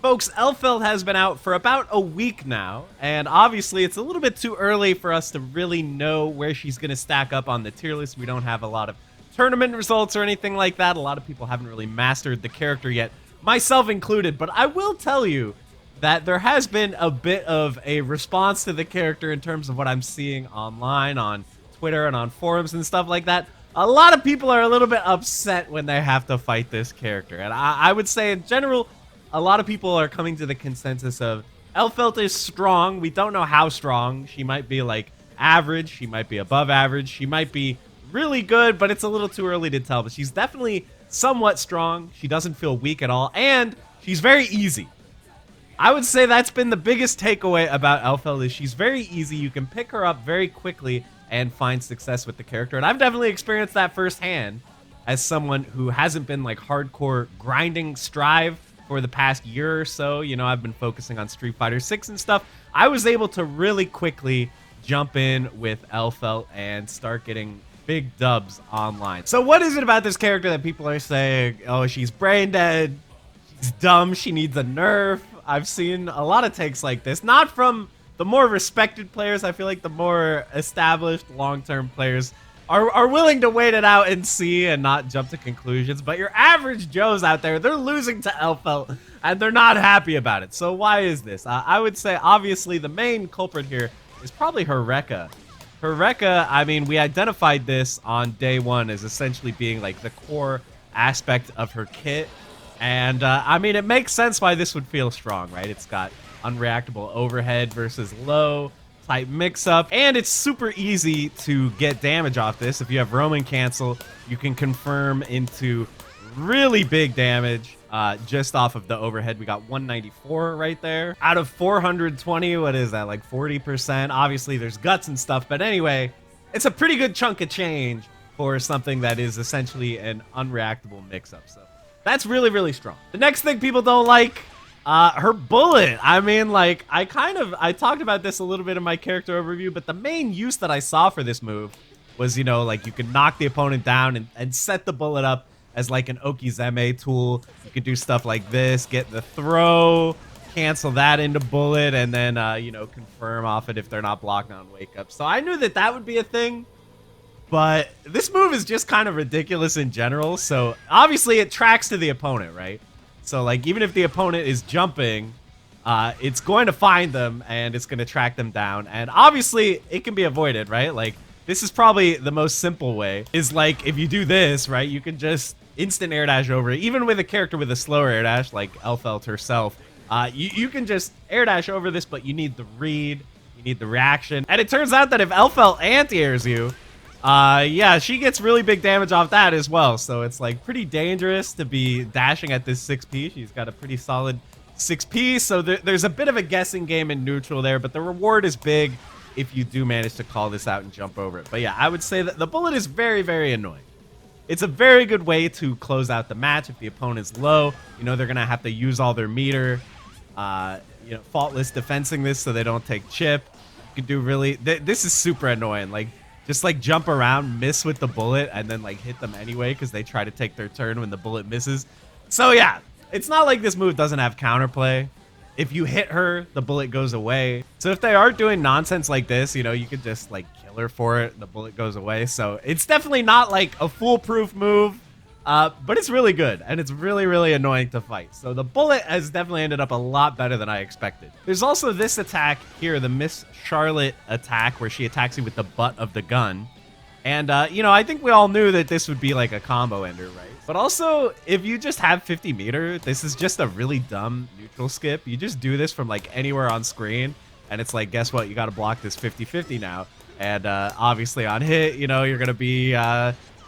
Folks, Elphelt has been out for about a week now, and obviously it's a little bit too early for us to really know where she's going to stack up on the tier list. We don't have a lot of tournament results or anything like that. A lot of people haven't really mastered the character yet, myself included, but I will tell you that there has been a bit of a response to the character in terms of what I'm seeing online, on Twitter and on forums and stuff like that. A lot of people are a little bit upset when they have to fight this character, and I would say in general, a lot of people are coming to the consensus of Elphelt is strong. We don't know how strong. She might be like average. She might be above average. She might be really good, but it's a little too early to tell. But she's definitely somewhat strong. She doesn't feel weak at all, and she's very easy. I would say that's been the biggest takeaway about Elphelt is she's very easy. You can pick her up very quickly and find success with the character, and I've definitely experienced that firsthand as someone who hasn't been like hardcore grinding Strive for the past year or so. You know, I've been focusing on Street Fighter 6 and stuff. I was able to really quickly jump in with Elphelt and start getting big dubs online. So what is it about this character that people are saying, oh, she's brain dead, she's dumb, she needs a nerf? I've seen a lot of takes like this, not from the more respected players. I feel like the more established long-term players are willing to wait it out and see and not jump to conclusions. But your average Joes out there, they're losing to Elphelt and they're not happy about it. So why is this? I would say obviously the main culprit here is probably her Rekka. Her Rekka, I mean, we identified this on day one as essentially being like the core aspect of her kit. And I mean, it makes sense why this would feel strong, right? It's got unreactable overhead versus low type mix-up, and it's super easy to get damage off this. If you have Roman cancel, you can confirm into really big damage just off of the overhead. We got 194 right there out of 420. What is that, like 40%? Obviously there's guts and stuff, but anyway, it's a pretty good chunk of change for something that is essentially an unreactable mix-up. So that's really, really strong. The next thing people don't like, her bullet. I mean, like, I talked about this a little bit in my character overview, but the main use that I saw for this move was, you know, like you can knock the opponent down and set the bullet up as like an Okizeme tool. You could do stuff like this, get the throw, cancel that into bullet, and then, you know, confirm off it if they're not blocking on wake up. So I knew that that would be a thing, but this move is just kind of ridiculous in general. So obviously it tracks to the opponent, right? So, like, even if the opponent is jumping, it's going to find them, and it's going to track them down. And obviously, it can be avoided, right? Like, this is probably the most simple way. Is, like, if you do this, right, you can just instant air dash over it. Even with a character with a slower air dash, like Elphelt herself, you can just air dash over this, but you need the read, you need the reaction. And it turns out that if Elphelt anti-airs you, yeah, she gets really big damage off that as well. So it's like pretty dangerous to be dashing at this 6p. She's got a pretty solid 6p. So there's a bit of a guessing game in neutral there, but the reward is big if you do manage to call this out and jump over it. But yeah, I would say that the bullet is very, very annoying. It's a very good way to close out the match. If the opponent's low, you know, they're going to have to use all their meter, you know, faultless defensing this so they don't take chip. You can do really, this is super annoying. Like, just like jump around, miss with the bullet, and then like hit them anyway because they try to take their turn when the bullet misses. So yeah, it's not like this move doesn't have counterplay. If you hit her, the bullet goes away. So if they are doing nonsense like this, you know, you could just like kill her for it. The bullet goes away. So it's definitely not like a foolproof move, but it's really good. And it's really, really annoying to fight. So the bullet has definitely ended up a lot better than I expected. There's also this attack here, the Miss Charlotte attack, where she attacks you with the butt of the gun. And, you know, I think we all knew that this would be like a combo ender, right? But also, if you just have 50 meter, this is just a really dumb neutral skip. You just do this from like anywhere on screen. And it's like, guess what? You got to block this 50-50 now. And obviously on hit, you know, you're going to be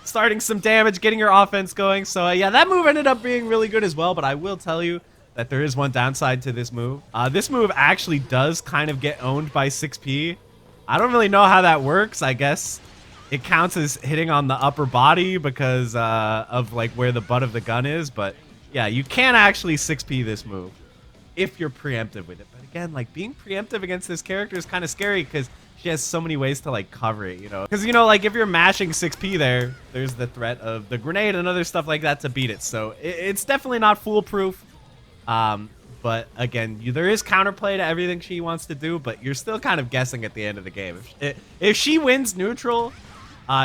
starting some damage, getting your offense going. So yeah, that move ended up being really good as well. But I will tell you that there is one downside to this move. This move actually does kind of get owned by 6p. I don't really know how that works. I guess it counts as hitting on the upper body because of like where the butt of the gun is. But yeah, you can actually 6p this move if you're preemptive with it. But again, like being preemptive against this character is kind of scary because she has so many ways to like cover it, you know? Because, you know, like if you're mashing 6p there, there's the threat of the grenade and other stuff like that to beat it. So it's definitely not foolproof. But again, there is counterplay to everything she wants to do, but you're still kind of guessing at the end of the game. If she wins neutral,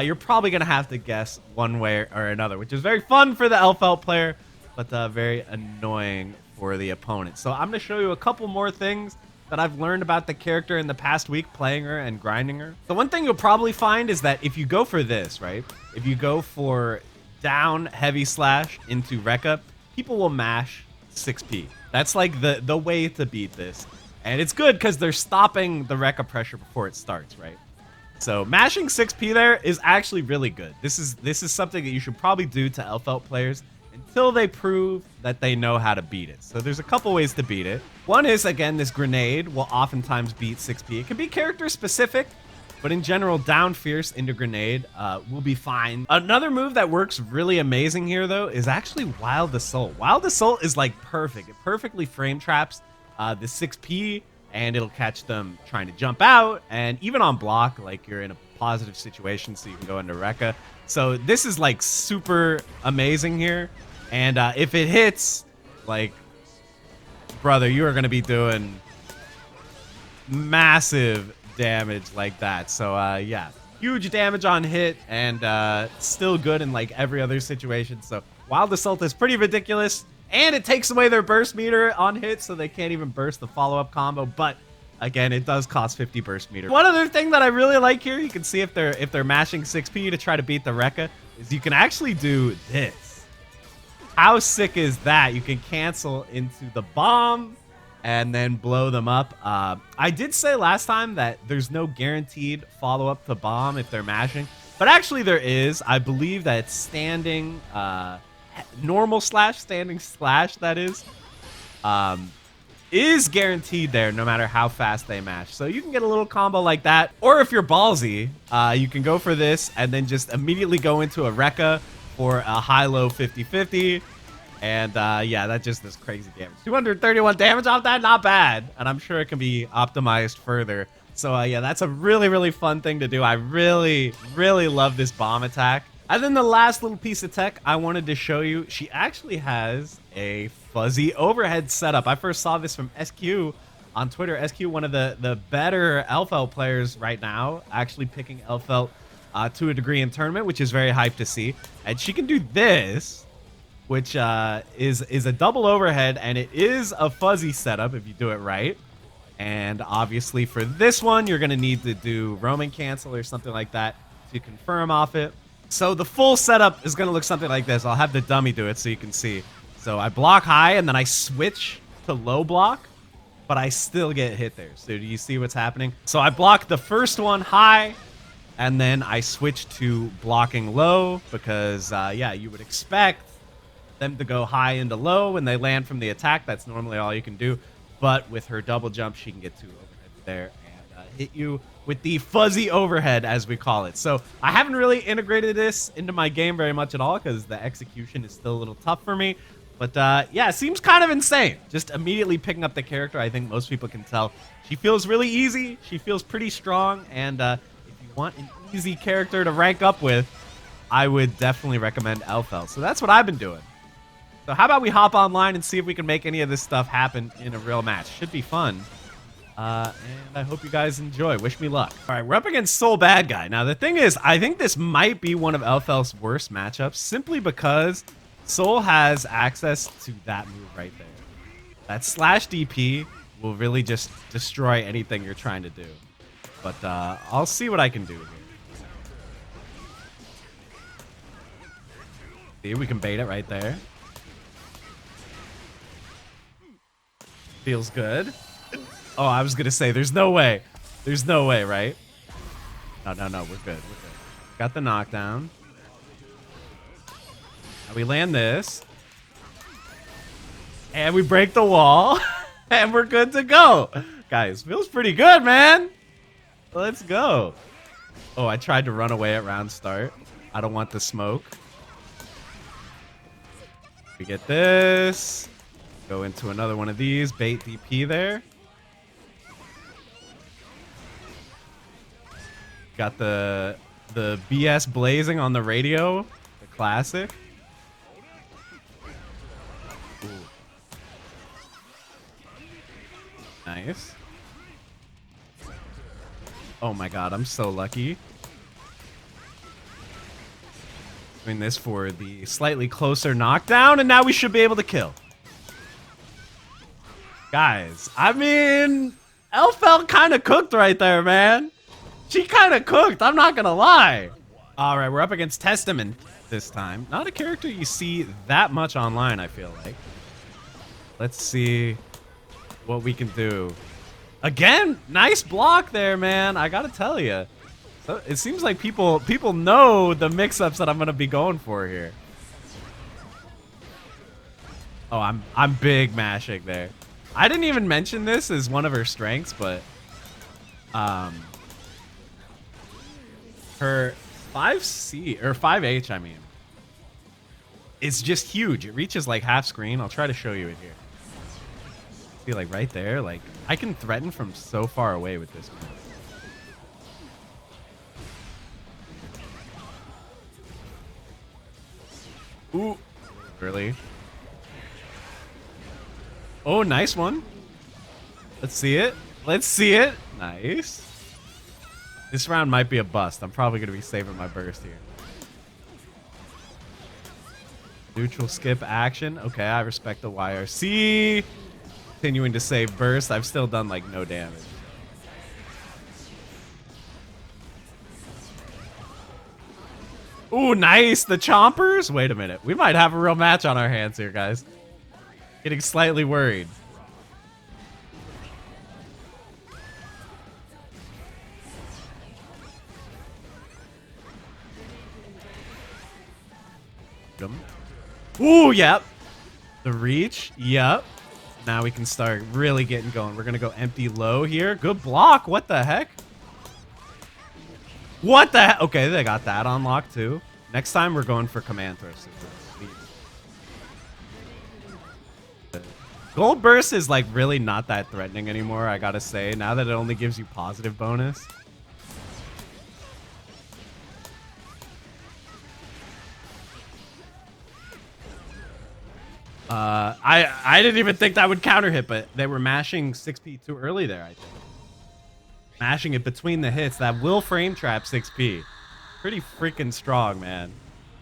you're probably going to have to guess one way or another, which is very fun for the Elphelt player, but very annoying for the opponent. So I'm going to show you a couple more things that I've learned about the character in the past week playing her and grinding her. The one thing you'll probably find is that if you go for this, right? If you go for down heavy slash into Rekka, people will mash 6p. That's like the way to beat this. And it's good because they're stopping the Rekka pressure before it starts, right? So mashing 6p there is actually really good. This is something that you should probably do to Elphelt players until they prove that they know how to beat it. So there's a couple ways to beat it. One is, again, this grenade will oftentimes beat 6p. It can be character specific, but in general, down fierce into grenade will be fine. Another move that works really amazing here, though, is actually Wild Assault. Wild Assault is like perfect. It perfectly frame traps the 6p, and it'll catch them trying to jump out, and even on block, like you're in a positive situation, so you can go into Rekka. So this is like super amazing here. And if it hits, like, brother, you are going to be doing massive damage like that. So yeah, huge damage on hit, and still good in like every other situation. So Wild Assault is pretty ridiculous, and it takes away their burst meter on hit, so they can't even burst the follow-up combo. But again, it does cost 50 burst meter. One other thing that I really like here, you can see if they're mashing 6p to try to beat the Rekka, is you can actually do this. How sick is that? You can cancel into the bomb and then blow them up. I did say last time that there's no guaranteed follow-up to bomb if they're mashing, but actually there is. I believe that standing, normal slash, standing slash, that is guaranteed there no matter how fast they mash. So you can get a little combo like that. Or if you're ballsy, you can go for this and then just immediately go into a Rekka for a high-low 50-50. And yeah, that just does crazy damage. 231 damage off that, not bad. And I'm sure it can be optimized further. So yeah, that's a really, really fun thing to do. I really, really love this bomb attack. And then the last little piece of tech I wanted to show you, she actually has a fuzzy overhead setup. I first saw this from SQ on Twitter. SQ, one of the better Elphelt players right now, actually picking Elphelt to a degree in tournament, which is very hyped to see. And she can do this, which is a double overhead, and it is a fuzzy setup if you do it right. And obviously for this one, you're going to need to do roaming cancel or something like that to confirm off it. So the full setup is going to look something like this. I'll have the dummy do it so you can see. So I block high, and then I switch to low block, but I still get hit there. So do you see what's happening? So I block the first one high, and then I switch to blocking low because, yeah, you would expect them to go high into low when they land from the attack. That's normally all you can do. But with her double jump, she can get 2 overheads there and hit you with the fuzzy overhead, as we call it. So I haven't really integrated this into my game very much at all because the execution is still a little tough for me. But yeah, it seems kind of insane. Just immediately picking up the character, I think most people can tell. She feels really easy. She feels pretty strong. And if you want an easy character to rank up with, I would definitely recommend Elphelt. So that's what I've been doing. So how about we hop online and see if we can make any of this stuff happen in a real match. Should be fun. And I hope you guys enjoy. Wish me luck. All right, we're up against Soul Bad Guy. Now, the thing is, I think this might be one of Elphelt's worst matchups simply because Soul has access to that move right there. That slash DP will really just destroy anything you're trying to do. But I'll see what I can do here. See, we can bait it right there. Feels good. Oh, I was gonna say, there's no way. There's no way, right? No, we're good. We're good. Got the knockdown. Now we land this. And we break the wall. And we're good to go. Guys, feels pretty good, man. Let's go. Oh, I tried to run away at round start. I don't want the smoke. We get this. Go into another one of these. Bait DP there. Got the BS blazing on the radio. The classic. Ooh. Nice. Oh my god, I'm so lucky. Doing this for the slightly closer knockdown, and now we should be able to kill. Guys, I mean, Elphelt kind of cooked right there, man. She kind of cooked, I'm not gonna lie. All right, we're up against Testament this time. Not a character you see that much online, I feel like. Let's see what we can do. Again, nice block there, man. I gotta tell you. So it seems like people know the mix-ups that I'm gonna be going for here. Oh, I'm big mashing there. I didn't even mention this as one of her strengths, but her 5C or 5H, I mean, it's just huge. It reaches like half screen. I'll try to show you it here. See, like right there, like I can threaten from so far away with this move. Ooh, really? Oh, nice one. Let's see it. Let's see it. Nice. This round might be a bust. I'm probably going to be saving my burst here. Neutral skip action. Okay, I respect the YRC. Continuing to save burst. I've still done like no damage. Ooh, nice. The chompers. Wait a minute. We might have a real match on our hands here, guys. Getting slightly worried. Ooh, yep. The reach. Yep. Now we can start really getting going. We're going to go empty low here. Good block. What the heck? What the heck? Okay, they got that on lock too. Next time we're going for command throws. Gold burst is like really not that threatening anymore, I gotta say, now that it only gives you positive bonus. I didn't even think that would counter hit, but they were mashing 6P too early there, I think. Mashing it between the hits. That will frame trap 6P. Pretty freaking strong, man.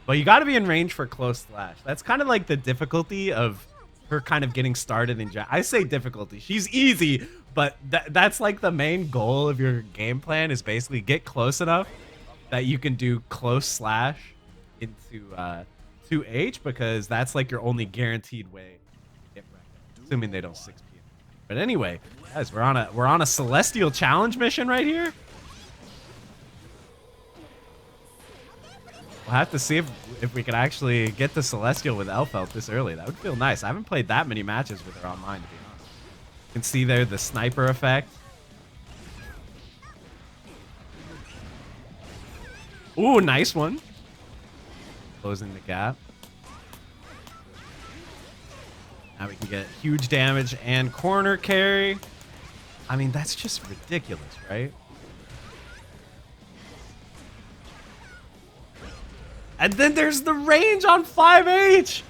But you got to be in range for close slash. That's kind of like the difficulty of her kind of getting started in I say difficulty. She's easy, but that's like the main goal of your game plan is basically get close enough that you can do close slash into 2H, because that's like your only guaranteed way to get wrecked, assuming they don't 6P. But anyway, guys, we're on a Celestial Challenge mission right here. We'll have to see if we can actually get the Celestial with Elphelt this early. That would feel nice. I haven't played that many matches with her online, to be honest. You can see there the sniper effect. Ooh, nice one. Closing the gap. Now we can get huge damage and corner carry. I mean, that's just ridiculous, right? And then there's the range on 5H.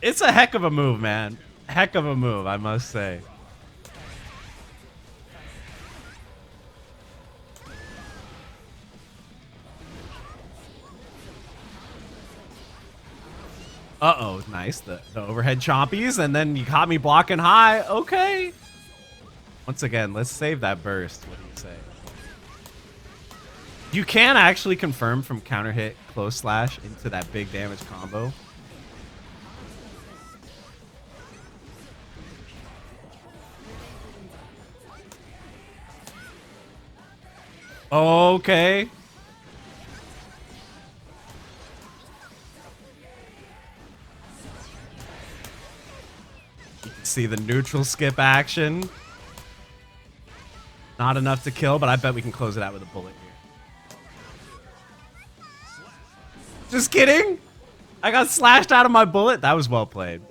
It's a heck of a move, man. Heck of a move, I must say. Uh-oh, nice. The overhead chompies, and then you caught me blocking high. Okay. Once again, let's save that burst. What do you say? You can actually confirm from counter hit close slash into that big damage combo. Okay. You can see the neutral skip action. Not enough to kill, but I bet we can close it out with a bullet here. Just kidding. I got slashed out of my bullet. That was well played.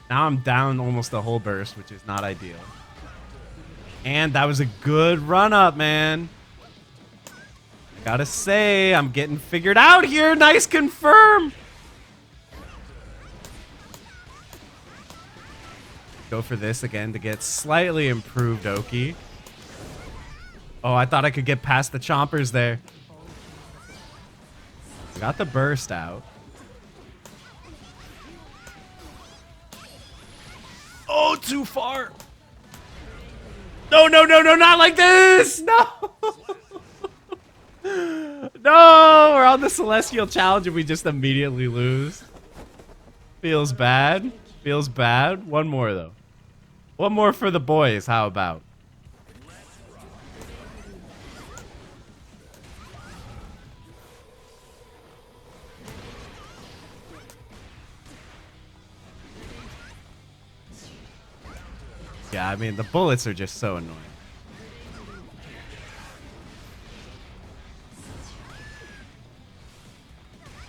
Now I'm down almost the whole burst, which is not ideal. And that was a good run up, man. Gotta say, I'm getting figured out here. Nice confirm. Go for this again to get slightly improved Oki. Oh, I thought I could get past the chompers there. Got the burst out. Oh, too far. No, no, no, no, not like this. No. No, we're on the Celestial Challenge and we just immediately lose. Feels bad. Feels bad. One more, though. One more for the boys. How about? Yeah, I mean, the bullets are just so annoying.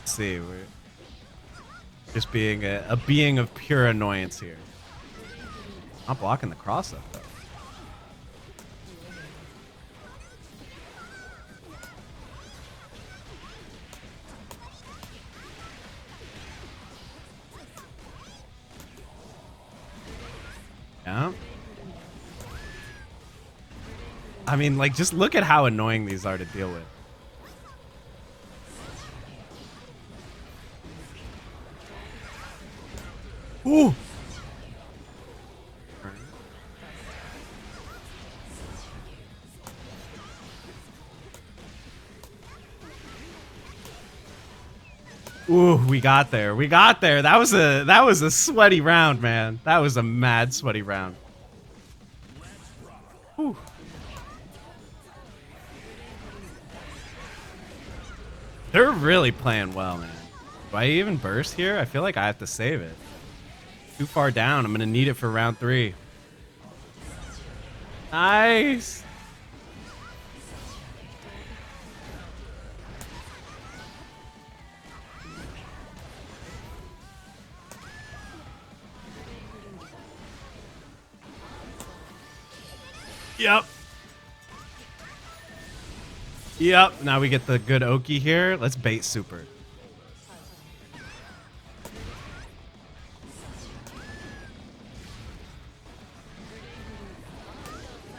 Let's see, we're just being a being of pure annoyance here. Not blocking the cross up, though. Yeah. I mean, like, just look at how annoying these are to deal with. Ooh! Ooh, we got there. We got there. That was a sweaty round, man. That was a mad sweaty round. Ooh. They're really playing well, man. Do I even burst here? I feel like I have to save it. Too far down. I'm going to need it for round 3. Nice. Yep. Yep. Now we get the good Oki here. Let's bait super.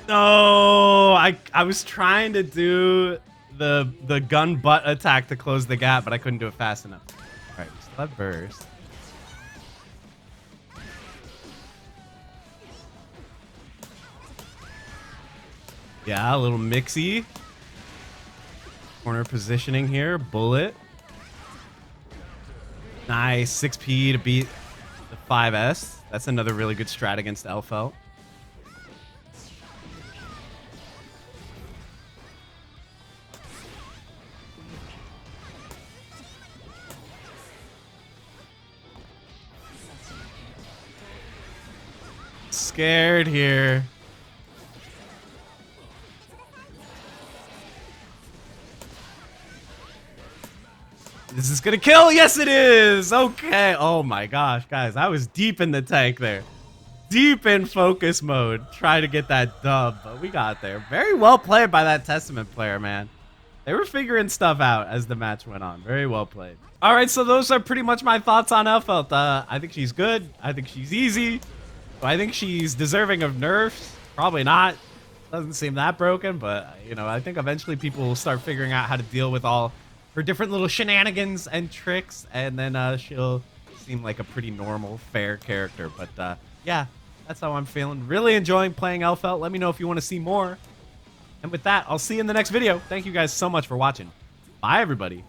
No, I was trying to do the gun butt attack to close the gap, but I couldn't do it fast enough. All right, we still have burst. Yeah, a little mixy. Corner positioning here. Bullet. Nice. 6P to beat the 5S. That's another really good strat against Elphelt. Scared here. This is gonna kill. Yes, it is. Okay. Oh my gosh, guys, I was deep in the tank there. Deep in focus mode. Try to get that dub, but we got there. Very well played by that Testament player, man. They were figuring stuff out as the match went on. Very well played. All right, so those are pretty much my thoughts on Elphelt. I think she's good. I think she's easy. I think she's deserving of nerfs. Probably not. Doesn't seem that broken, but, you know, I think eventually people will start figuring out how to deal with all her different little shenanigans and tricks, and then she'll seem like a pretty normal, fair character. But yeah, that's how I'm feeling. Really enjoying playing Elphelt. Let me know if you want to see more. And with that, I'll see you in the next video. Thank you guys so much for watching. Bye, everybody.